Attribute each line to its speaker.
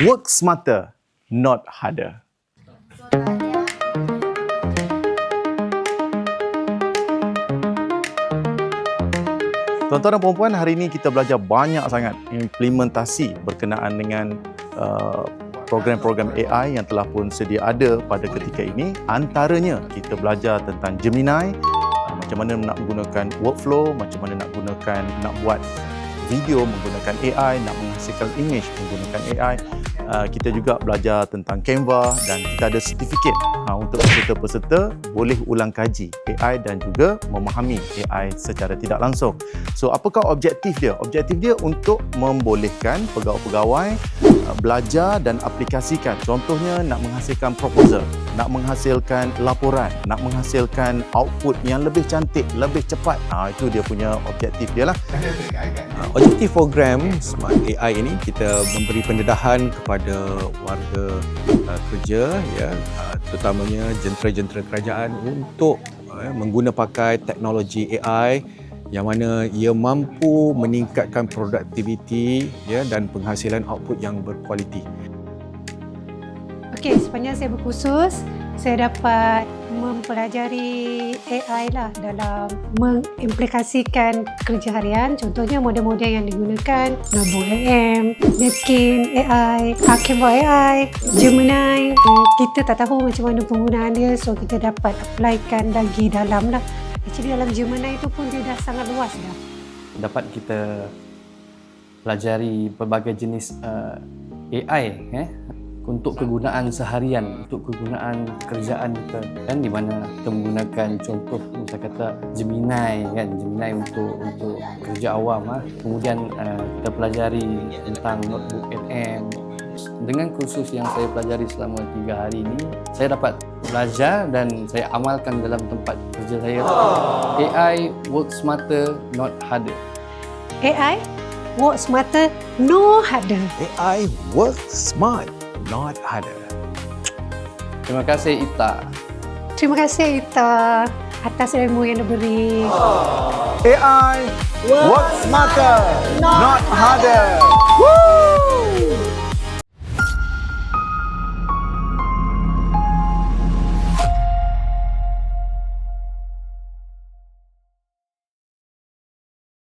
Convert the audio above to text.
Speaker 1: Work smarter, not harder. Tuan-tuan dan puan-puan, hari ini kita belajar banyak sangat implementasi berkenaan dengan program-program AI yang telah pun sedia ada pada ketika ini. Antaranya kita belajar tentang Gemini, macam mana nak menggunakan workflow, macam mana nak buat video menggunakan AI, nak menghasilkan image menggunakan AI. Kita juga belajar tentang Canva dan kita ada sertifikat untuk peserta-peserta boleh ulang kaji AI dan juga memahami AI secara tidak langsung. So, apakah objektif dia? Objektif dia untuk membolehkan pegawai-pegawai belajar dan aplikasikan. Contohnya nak menghasilkan proposal, nak menghasilkan laporan, nak menghasilkan output yang lebih cantik, lebih cepat. Itu dia punya objektif dia lah.
Speaker 2: Objektif program Smart AI ini kita memberi pendedahan kepada warga kerja, ya, terutamanya jentera-jentera kerajaan untuk mengguna pakai teknologi AI yang mana ia mampu meningkatkan produktiviti, ya, dan penghasilan output yang berkualiti.
Speaker 3: Okey, sepanjang saya berkursus, saya dapat mempelajari AI lah dalam mengimplikasikan kerja harian. Contohnya model-model yang digunakan, Notebook AM, Napkin AI, Canva AI, Gemini. Kita tak tahu macam mana penggunaan dia, so kita dapat applykan lagi dalam lah. Actually dalam Gemini itu pun dia dah sangat luas dah.
Speaker 4: Dapat kita pelajari pelbagai jenis AI untuk kegunaan seharian, untuk kegunaan kerjaan kita, kan, di mana kita menggunakan contoh misal kata Gemini, kan, Gemini untuk kerja awam. Kemudian kita pelajari tentang Notebook AM. Dengan kursus yang saya pelajari selama 3 hari ini, saya dapat belajar dan saya amalkan dalam tempat kerja saya. AI work smarter, not harder.
Speaker 3: AI work smarter, no harder.
Speaker 2: AI work smart, not harder.
Speaker 4: Terima kasih Ita.
Speaker 3: Terima kasih Ita atas ilmu yang diberi.
Speaker 1: AI work smarter, not harder. Woo!